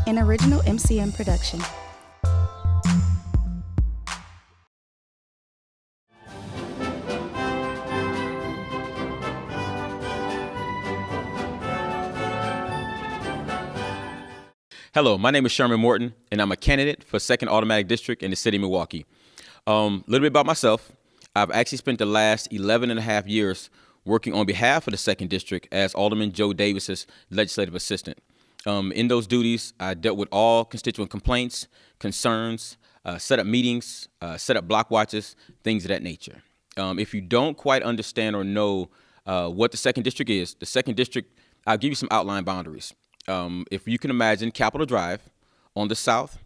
an original MCM production. Hello, my name is Sherman Morton, and I'm a candidate for 2nd Aldermanic District in the city of Milwaukee. A little bit about myself. I've actually spent the last 11 and a half years working on behalf of the 2nd District as Alderman Joe Davis's legislative assistant. In those duties, I dealt with all constituent complaints, concerns, set up meetings, set up block watches, things of that nature. If you don't quite understand or know what the 2nd District is, the 2nd District, I'll give you some outline boundaries. If you can imagine Capitol Drive on the south,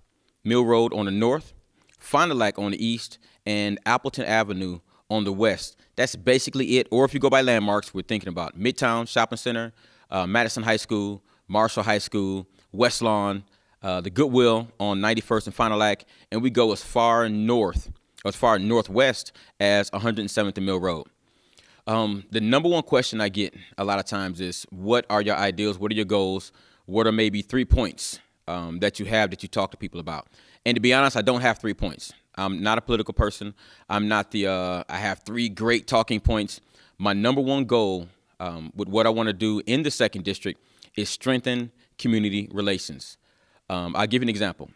Mill Road on the north, Fond du Lac on the east, and Appleton Avenue on the west. That's basically it. Or if you go by landmarks, we're thinking about Midtown Shopping Center, Madison High School, Marshall High School, West Lawn, the Goodwill on 91st and Fond du Lac, and we go as far north, or as far northwest as 107th and Mill Road. The number one question I get a lot of times is, what are your ideals? What are your goals? What are maybe 3 points that you have that you talk to people about? And to be honest, I don't have 3 points. I'm not a political person. I'm not I have 3 great talking points. My number one goal with what I want to do in the 2nd District is strengthen community relations. I'll give you an example.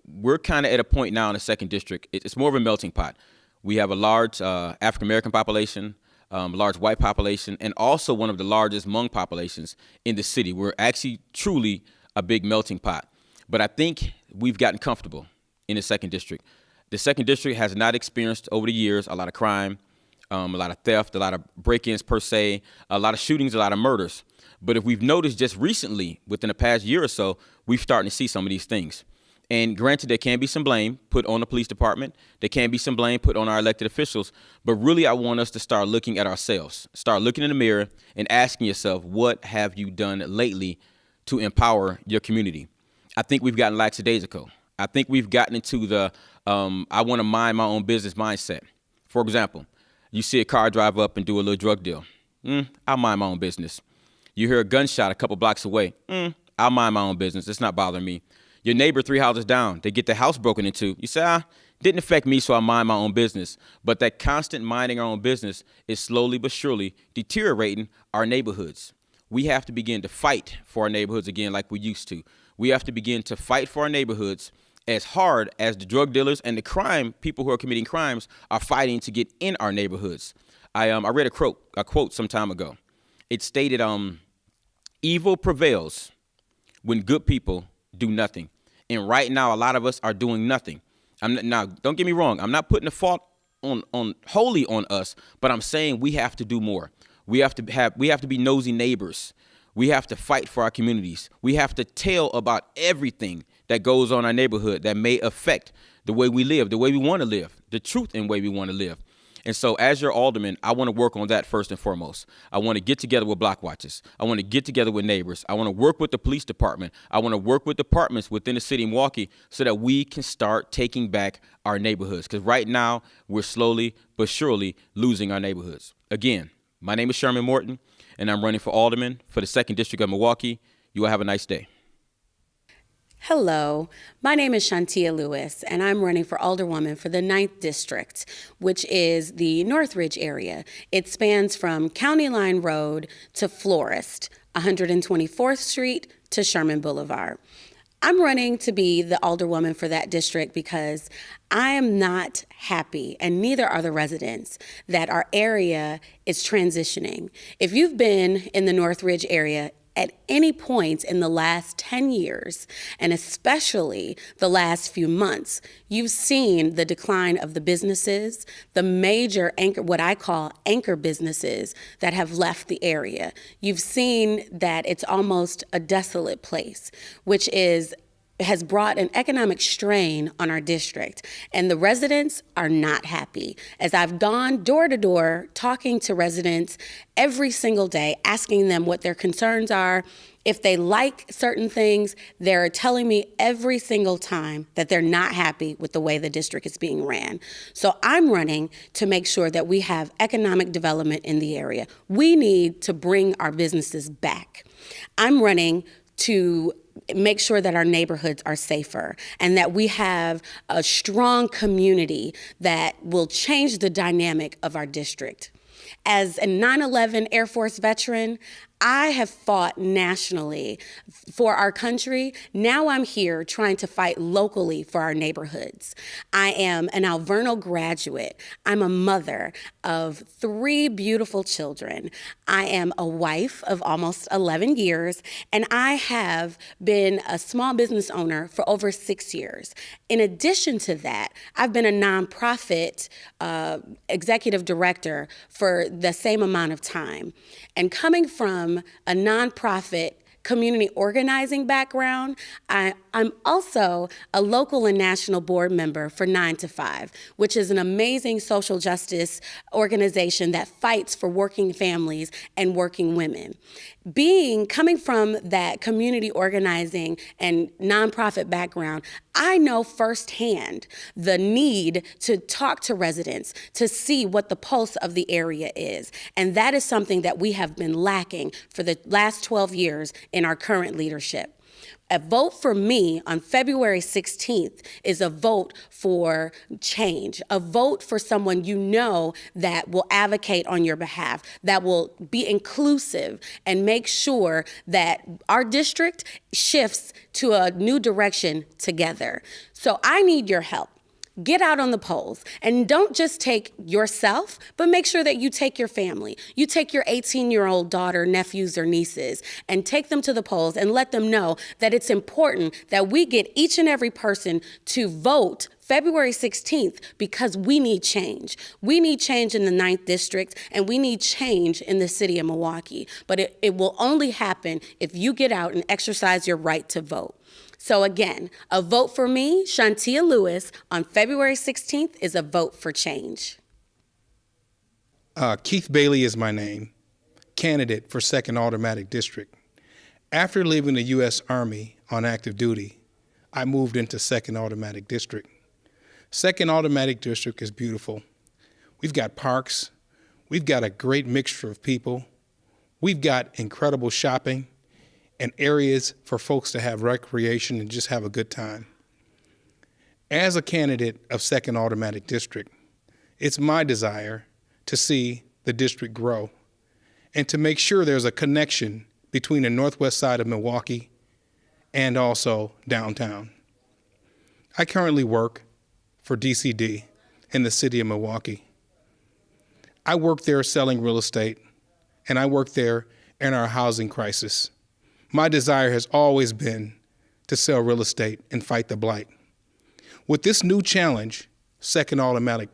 We're kind of at a point now in the 2nd District. It's more of a melting pot. We have a large African-American population, large white population, and also one of the largest Hmong populations in the city. We're actually truly a big melting pot. But I think we've gotten comfortable in the 2nd District. The 2nd District has not experienced over the years a lot of crime, a lot of theft, a lot of break-ins per se, a lot of shootings, a lot of murders. But if we've noticed just recently, within the past year or so, we've started to see some of these things. And granted, there can be some blame put on the police department. There can be some blame put on our elected officials. But really, I want us to start looking at ourselves. Start looking in the mirror and asking yourself, what have you done lately to empower your community? I think we've gotten lackadaisical. I think we've gotten into the I want to mind my own business mindset. For example, you see a car drive up and do a little drug deal. I'll mind my own business. You hear a gunshot a couple blocks away. I'll mind my own business. It's not bothering me. Your neighbor 3 houses down, they get their house broken into. You say, didn't affect me, so I mind my own business. But that constant minding our own business is slowly but surely deteriorating our neighborhoods. We have to begin to fight for our neighborhoods again like we used to. We have to begin to fight for our neighborhoods as hard as the drug dealers and the people who are committing crimes are fighting to get in our neighborhoods. I read a quote some time ago. It stated, evil prevails when good people do nothing. And right now, a lot of us are doing nothing. Now, don't get me wrong. I'm not putting the fault wholly on us, but I'm saying we have to do more. We have to be nosy neighbors. We have to fight for our communities. We have to tell about everything that goes on in our neighborhood that may affect the way we live, the way we want to live, the truth in the way we want to live. And so as your alderman, I want to work on that first and foremost. I want to get together with block watches. I want to get together with neighbors. I want to work with the police department. I want to work with departments within the city of Milwaukee so that we can start taking back our neighborhoods. Because right now, we're slowly but surely losing our neighborhoods. Again, my name is Sherman Morton, and I'm running for alderman for the 2nd District of Milwaukee. You will have a nice day. Hello, my name is Shantia Lewis, and I'm running for alderwoman for the 9th District, which is the Northridge area. It spans from County Line Road to Florist, 124th Street to Sherman Boulevard. I'm running to be the alderwoman for that district because I am not happy, and neither are the residents, that our area is transitioning. If you've been in the Northridge area at any point in the last 10 years, and especially the last few months, you've seen the decline of the businesses, the major anchor, what I call anchor businesses that have left the area. You've seen that it's almost a desolate place, which has brought an economic strain on our district, and the residents are not happy. As I've gone door to door talking to residents every single day, asking them what their concerns are, if they like certain things, they're telling me every single time that they're not happy with the way the district is being ran. So I'm running to make sure that we have economic development in the area. We need to bring our businesses back. I'm running to make sure that our neighborhoods are safer and that we have a strong community that will change the dynamic of our district. As a 9/11 Air Force veteran, I have fought nationally for our country. Now I'm here trying to fight locally for our neighborhoods. I am an Alverno graduate. I'm a mother of 3 beautiful children. I am a wife of almost 11 years, and I have been a small business owner for over 6 years. In addition to that, I've been a nonprofit executive director for the same amount of time. And coming from a nonprofit community organizing background, I'm also a local and national board member for 9 to 5, which is an amazing social justice organization that fights for working families and working women. Coming from that community organizing and nonprofit background, I know firsthand the need to talk to residents, to see what the pulse of the area is. And that is something that we have been lacking for the last 12 years in our current leadership. A vote for me on February 16th is a vote for change, a vote for someone you know that will advocate on your behalf, that will be inclusive and make sure that our district shifts to a new direction together. So I need your help. Get out on the polls and don't just take yourself, but make sure that you take your family. You take your 18-year-old daughter, nephews, or nieces and take them to the polls and let them know that it's important that we get each and every person to vote February 16th because we need change. We need change in the 9th District and we need change in the city of Milwaukee. But it will only happen if you get out and exercise your right to vote. So again, a vote for me, Shantia Lewis, on February 16th is a vote for change. Keith Bailey is my name, candidate for 2nd Aldermanic District. After leaving the U.S. Army on active duty, I moved into 2nd Aldermanic District. 2nd Aldermanic District is beautiful. We've got parks. We've got a great mixture of people. We've got incredible shopping and areas for folks to have recreation and just have a good time. As a candidate of 2nd Aldermanic District, it's my desire to see the district grow and to make sure there's a connection between the northwest side of Milwaukee and also downtown. I currently work for DCD in the city of Milwaukee. I work there selling real estate, and I work there in our housing crisis. My desire has always been to sell real estate and fight the blight. With this new challenge, 2nd Aldermanic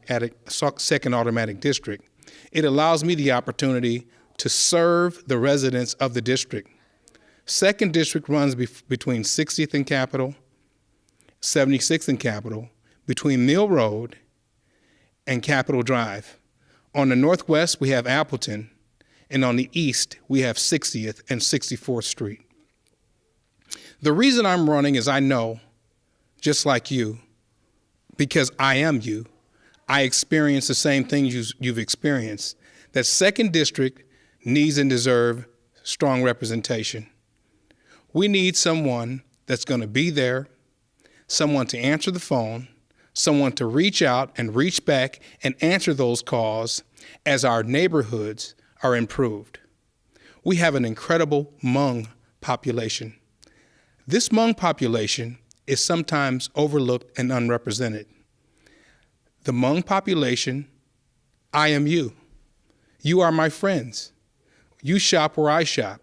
District, it allows me the opportunity to serve the residents of the district. 2nd District runs between 60th and Capitol, 76th and Capitol, between Mill Road and Capitol Drive. On the northwest, we have Appleton, and on the east, we have 60th and 64th Street. The reason I'm running is I know, just like you, because I am you, I experience the same things you've experienced, that 2nd District needs and deserves strong representation. We need someone that's going to be there, someone to answer the phone, someone to reach out and reach back and answer those calls as our neighborhoods are improved. We have an incredible Hmong population. This Hmong population is sometimes overlooked and unrepresented. The Hmong population, I am you. You are my friends. You shop where I shop.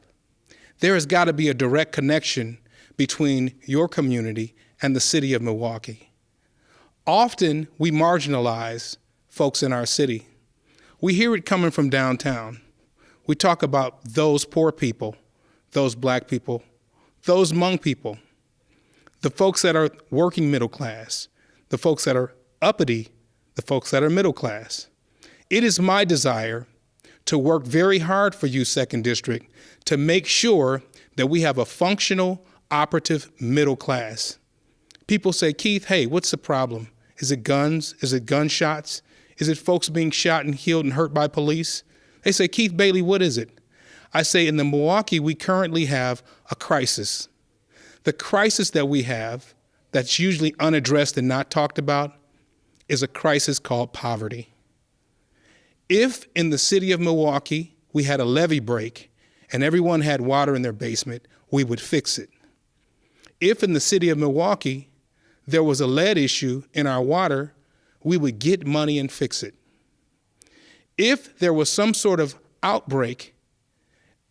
There has got to be a direct connection between your community and the city of Milwaukee. Often we marginalize folks in our city. We hear it coming from downtown. We talk about those poor people, those black people, those Hmong people, the folks that are working middle class, the folks that are uppity, the folks that are middle class. It is my desire to work very hard for you, 2nd District, to make sure that we have a functional, operative middle class. People say, Keith, hey, what's the problem? Is it guns? Is it gunshots? Is it folks being shot and killed and hurt by police? They say, Keith Bailey, what is it? I say in the Milwaukee, we currently have a crisis. The crisis that we have that's usually unaddressed and not talked about is a crisis called poverty. If in the city of Milwaukee we had a levee break and everyone had water in their basement, we would fix it. If in the city of Milwaukee there was a lead issue in our water, we would get money and fix it. If there was some sort of outbreak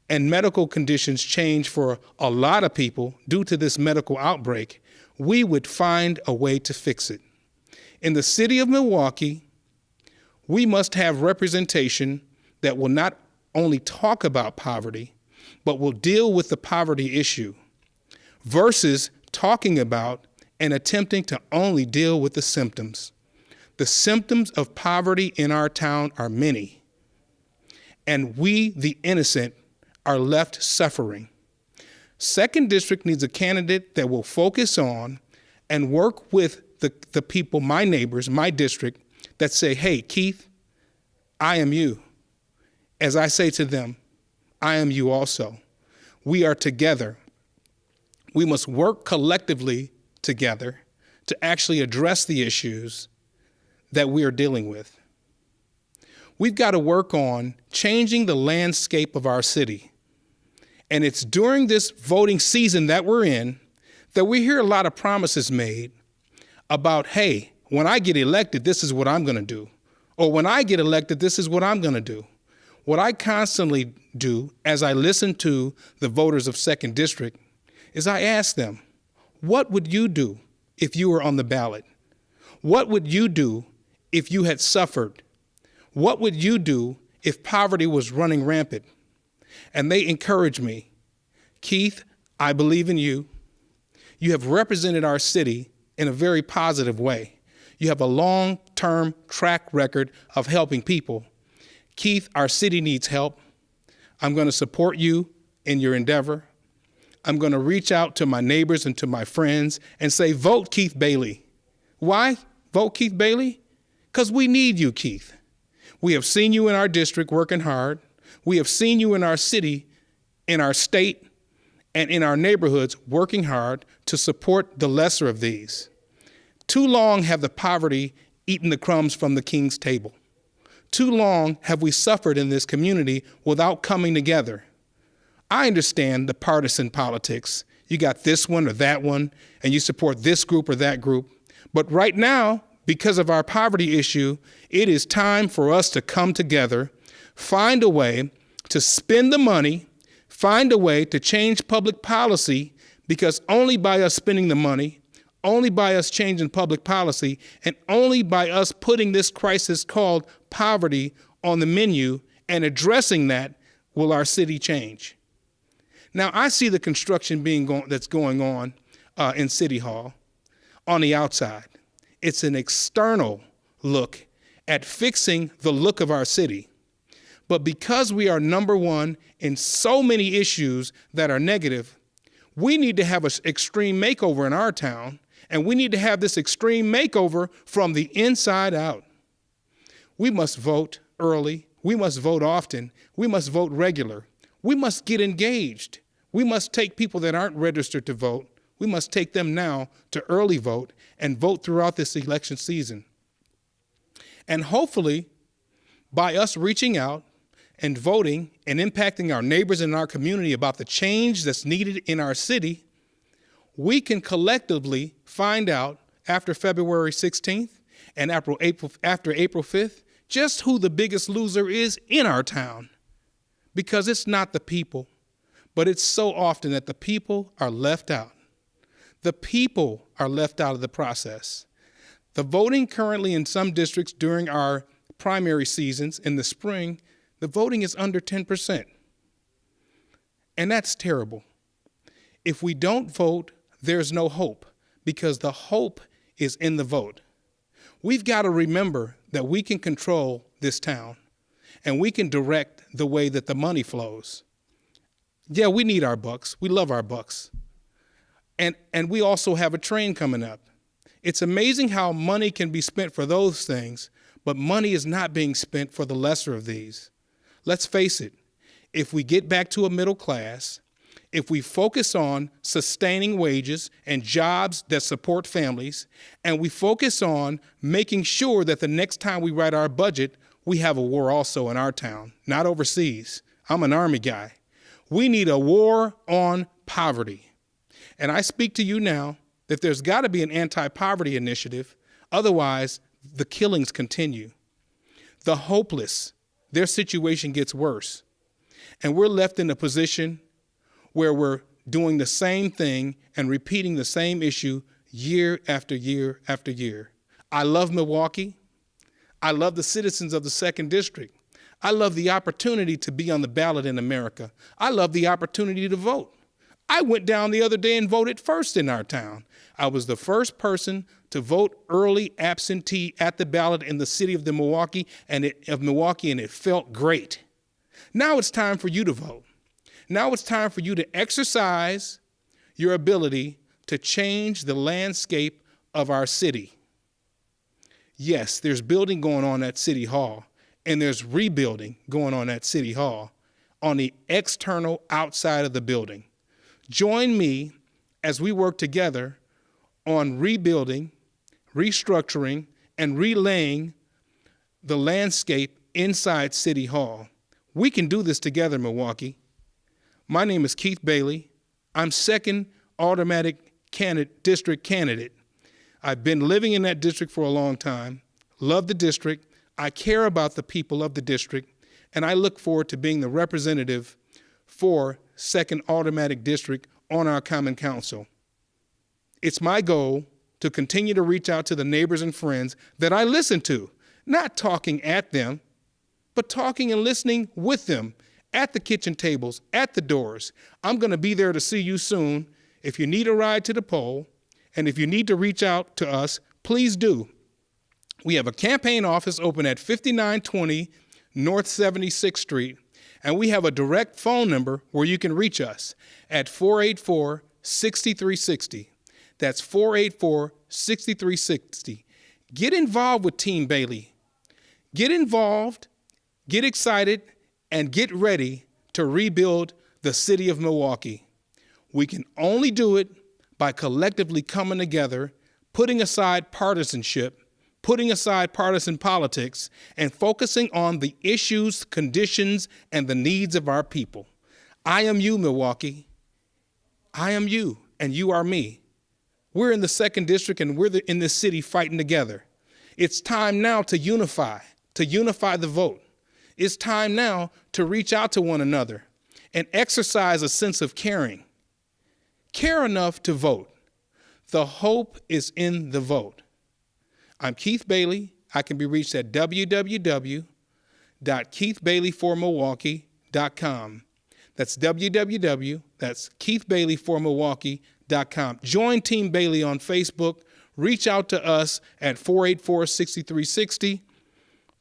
and medical conditions change for a lot of people due to this medical outbreak, we would find a way to fix it. In the city of Milwaukee, we must have representation that will not only talk about poverty, but will deal with the poverty issue versus talking about and attempting to only deal with the symptoms. The symptoms of poverty in our town are many, and we, the innocent, are left suffering. Second District needs a candidate that will focus on and work with the people, my neighbors, my district, that say, hey, Keith, I am you. As I say to them, I am you also. We are together. We must work collectively together to actually address the issues that we are dealing with. We've got to work on changing the landscape of our city. And it's during this voting season that we're in that we hear a lot of promises made about, hey, when I get elected, this is what I'm going to do. Or when I get elected, this is what I'm going to do. What I constantly do as I listen to the voters of Second District is I ask them, what would you do if you were on the ballot? What would you do if you had suffered? What would you do if poverty was running rampant? And they encourage me, Keith, I believe in you. You have represented our city in a very positive way. You have a long-term track record of helping people. Keith, our city needs help. I'm going to support you in your endeavor. I'm going to reach out to my neighbors and to my friends and say, vote Keith Bailey. Why vote Keith Bailey? Because we need you, Keith. We have seen you in our district working hard. We have seen you in our city, in our state, and in our neighborhoods working hard to support the lesser of these. Too long have the poverty eaten the crumbs from the king's table. Too long have we suffered in this community without coming together. I understand the partisan politics. You got this one or that one, and you support this group or that group. But right now, because of our poverty issue, it is time for us to come together, find a way to spend the money, find a way to change public policy, because only by us spending the money, only by us changing public policy, and only by us putting this crisis called poverty on the menu and addressing that will our city change. Now, I see the construction that's going on in City Hall on the outside. It's an external look at fixing the look of our city. But because we are number one in so many issues that are negative, we need to have an extreme makeover in our town, and we need to have this extreme makeover from the inside out. We must vote early. We must vote often. We must vote regular. We must get engaged. We must take people that aren't registered to vote. We must take them now to early vote and vote throughout this election season. And hopefully, by us reaching out and voting and impacting our neighbors in our community about the change that's needed in our city, we can collectively find out after February 16th and after April 5th just who the biggest loser is in our town. Because it's not the people, but it's so often that the people are left out. The people are left out of the process. The voting currently in some districts during our primary seasons in the spring, the voting is under 10%. And that's terrible. If we don't vote, there's no hope, because the hope is in the vote. We've got to remember that we can control this town, and we can direct the way that the money flows. Yeah, we need our bucks. We love our bucks. And we also have a train coming up. It's amazing how money can be spent for those things, but money is not being spent for the lesser of these. Let's face it, if we get back to a middle class, if we focus on sustaining wages and jobs that support families, and we focus on making sure that the next time we write our budget, we have a war also in our town, not overseas. I'm an Army guy. We need a war on poverty. And I speak to you now that there's got to be an anti-poverty initiative. Otherwise, the killings continue. The hopeless, their situation gets worse. And we're left in a position where we're doing the same thing and repeating the same issue year after year after year. I love Milwaukee. I love the citizens of the 2nd District. I love the opportunity to be on the ballot in America. I love the opportunity to vote. I went down the other day and voted first in our town. I was the first person to vote early absentee at the ballot in the city of Milwaukee, and it felt great. Now it's time for you to vote. Now it's time for you to exercise your ability to change the landscape of our city. Yes, there's building going on at City Hall, and there's rebuilding going on at City Hall on the external outside of the building. Join me as we work together on rebuilding, restructuring, and relaying the landscape inside City Hall. We can do this together, Milwaukee. My name is Keith Bailey. I'm 2nd Aldermanic district candidate. I've been living in that district for a long time, love the district, I care about the people of the district, and I look forward to being the representative for 2nd Aldermanic District on our Common Council. It's my goal to continue to reach out to the neighbors and friends that I listen to, not talking at them, but talking and listening with them at the kitchen tables, at the doors. I'm going to be there to see you soon. If you need a ride to the poll, and if you need to reach out to us, please do. We have a campaign office open at 5920 North 76th Street, and we have a direct phone number where you can reach us at 484-6360. That's 484-6360. Get involved with Team Bailey. Get involved, get excited, and get ready to rebuild the city of Milwaukee. We can only do it by collectively coming together, putting aside partisanship, putting aside partisan politics, and focusing on the issues, conditions, and the needs of our people. I am you, Milwaukee. I am you, and you are me. We're in the 2nd District, and we're in this city fighting together. It's time now to unify the vote. It's time now to reach out to one another and exercise a sense of caring. Care enough to vote. The hope is in the vote. I'm Keith Bailey. I can be reached at www.keithbaileyformilwaukee.com. That's keithbaileyformilwaukee.com. Join Team Bailey on Facebook. Reach out to us at 484-6360.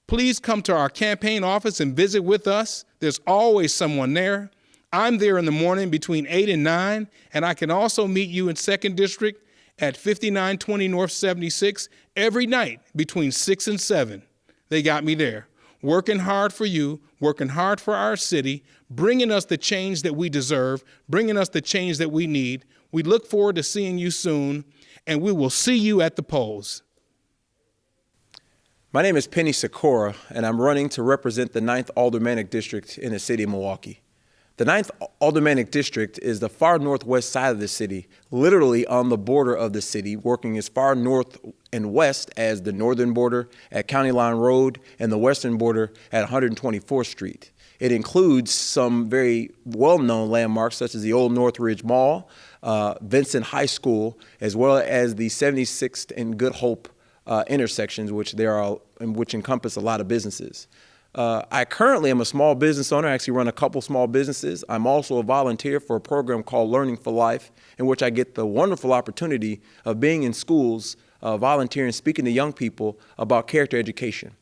Please come to our campaign office and visit with us. There's always someone there. I'm there in the morning between 8 and 9, and I can also meet you in 2nd District at 5920 North 76 every night between 6 and 7. They got me there, working hard for you, working hard for our city, bringing us the change that we deserve, bringing us the change that we need. We look forward to seeing you soon, and we will see you at the polls. My name is Penny Sikora, and I'm running to represent the 9th Aldermanic District in the city of Milwaukee. The 9th Aldermanic District is the far northwest side of the city, literally on the border of the city, working as far north and west as the northern border at County Line Road and the western border at 124th Street. It includes some very well-known landmarks such as the Old Northridge Mall, Vincent High School, as well as the 76th and Good Hope intersections, which encompass a lot of businesses. I currently am a small business owner. I actually run a couple small businesses. I'm also a volunteer for a program called Learning for Life, in which I get the wonderful opportunity of being in schools, volunteering, speaking to young people about character education,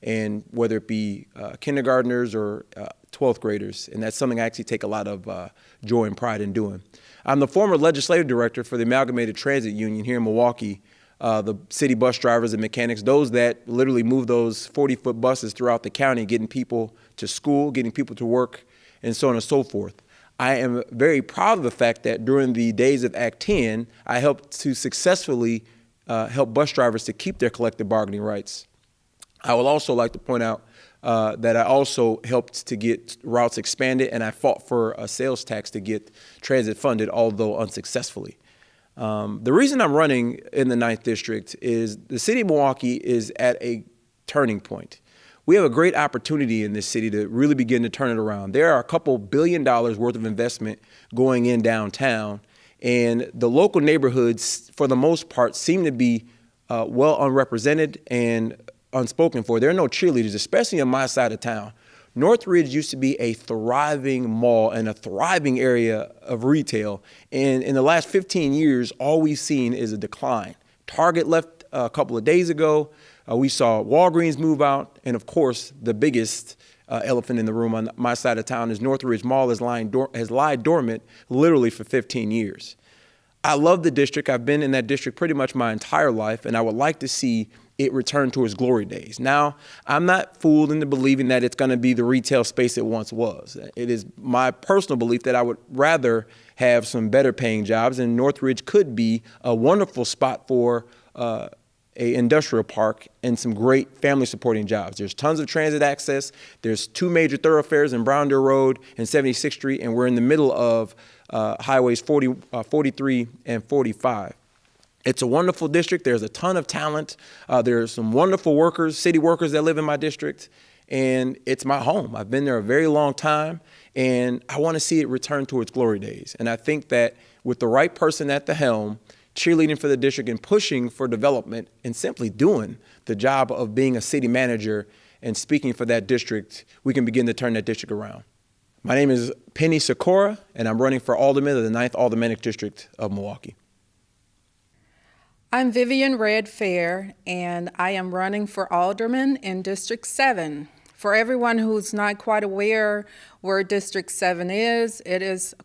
and whether it be kindergartners or 12th graders. And that's something I actually take a lot of joy and pride in doing. I'm the former legislative director for the Amalgamated Transit Union here in Milwaukee, the city bus drivers and mechanics, those that literally move those 40-foot buses throughout the county, getting people to school, getting people to work, and so on and so forth. I am very proud of the fact that during the days of Act 10, I helped to successfully help bus drivers to keep their collective bargaining rights. I would also like to point out that I also helped to get routes expanded, and I fought for a sales tax to get transit funded, although unsuccessfully. The reason I'm running in the 9th District is the city of Milwaukee is at a turning point. We have a great opportunity in this city to really begin to turn it around. There are a couple $1 billion worth of investment going in downtown, and the local neighborhoods, for the most part, seem to be well unrepresented and unspoken for. There are no cheerleaders, especially on my side of town. Northridge used to be a thriving mall and a thriving area of retail, and in the last 15 years, all we've seen is a decline. Target left a couple of days ago. We saw Walgreens move out, and of course, the biggest elephant in the room on my side of town is Northridge Mall has lied dormant literally for 15 years. I love the district. I've been in that district pretty much my entire life, and I would like to see it return to its glory days. Now, I'm not fooled into believing that it's going to be the retail space it once was. It is my personal belief that I would rather have some better paying jobs, and Northridge could be a wonderful spot for a industrial park and some great family supporting jobs. There's tons of transit access. There's 2 major thoroughfares in Browndale Road and 76th Street, and we're in the middle of highways 43 and 45. It's a wonderful district. There's a ton of talent. There's some wonderful workers, city workers that live in my district, and it's my home. I've been there a very long time, and I want to see it return to its glory days. And I think that with the right person at the helm, cheerleading for the district and pushing for development and simply doing the job of being a city manager and speaking for that district, we can begin to turn that district around. My name is Penny Sikora, and I'm running for alderman of the 9th Aldermanic District of Milwaukee. I'm Vivian Red Fair, and I am running for alderman in District 7. For everyone who's not quite aware where District 7 is, it is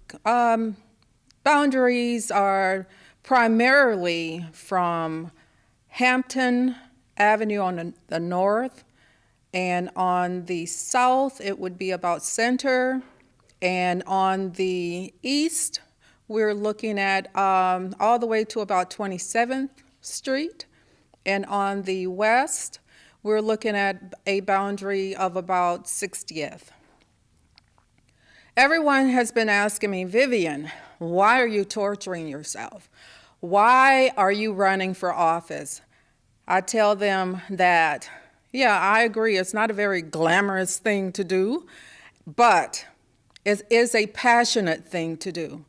boundaries are primarily from Hampton Avenue on the north, and on the south it would be about Center, and on the east we're looking at all the way to about 27th Street, and on the west we're looking at a boundary of about 60th. Everyone has been asking me, Vivian, why are you torturing yourself? Why are you running for office? I tell them that, yeah, I agree, it's not a very glamorous thing to do, but it is a passionate thing to do.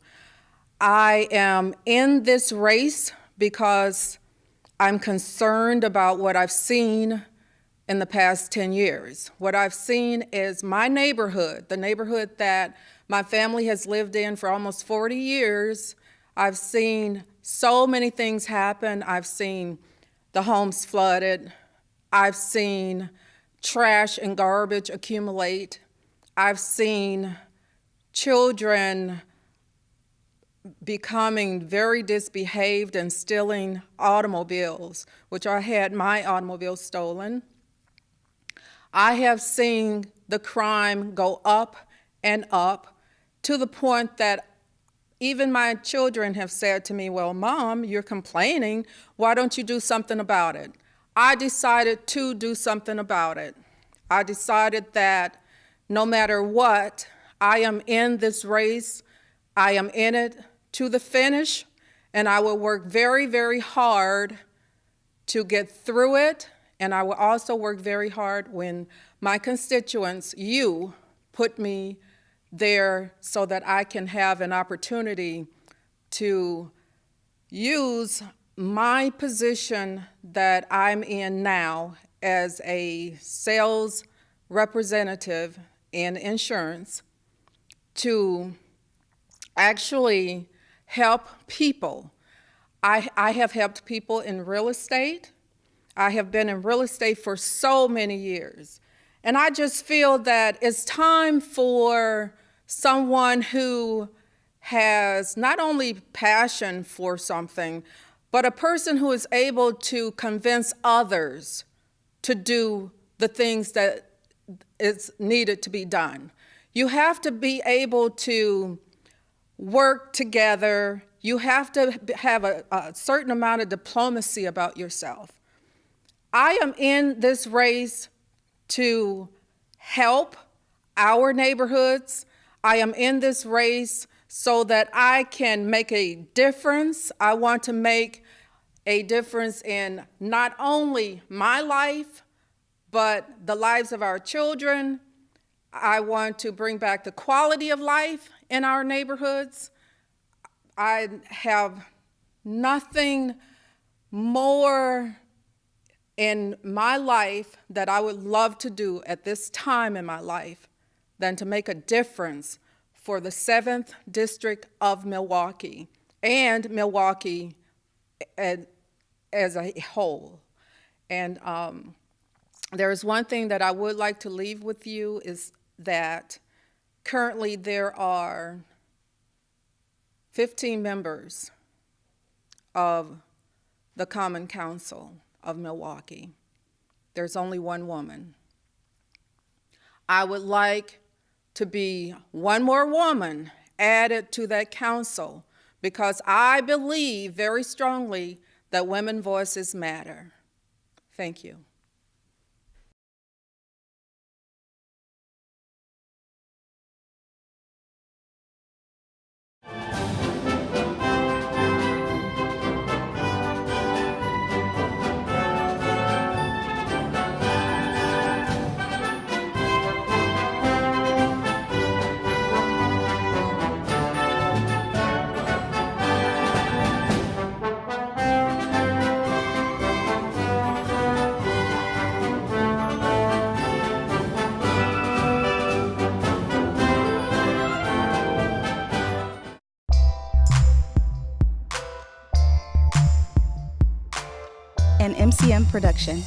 I am in this race because I'm concerned about what I've seen in the past 10 years. What I've seen is my neighborhood, the neighborhood that my family has lived in for almost 40 years. I've seen so many things happen. I've seen the homes flooded. I've seen trash and garbage accumulate. I've seen children becoming very disbehaved and stealing automobiles, which I had my automobile stolen. I have seen the crime go up and up to the point that even my children have said to me, well, Mom, you're complaining. Why don't you do something about it? I decided to do something about it. I decided that no matter what, I am in this race. I am in it to the finish, and I will work very, very hard to get through it. And I will also work very hard when my constituents, you, put me there so that I can have an opportunity to use my position that I'm in now as a sales representative in insurance to actually help people. I have helped people in real estate. I have been in real estate for so many years. And I just feel that it's time for someone who has not only passion for something, but a person who is able to convince others to do the things that is needed to be done. You have to be able to work together. You have to have a certain amount of diplomacy about yourself. I am in this race to help our neighborhoods. I am in this race so that I can make a difference. I want to make a difference in not only my life, but the lives of our children. I want to bring back the quality of life in our neighborhoods. I have nothing more in my life that I would love to do at this time in my life than to make a difference for the 7th District of Milwaukee and Milwaukee as a whole. And there's one thing that I would like to leave with you is that currently there are 15 members of the Common Council of Milwaukee. There's only one woman. I would like to be one more woman added to that council because I believe very strongly that women voices matter. Thank you. An MCM production.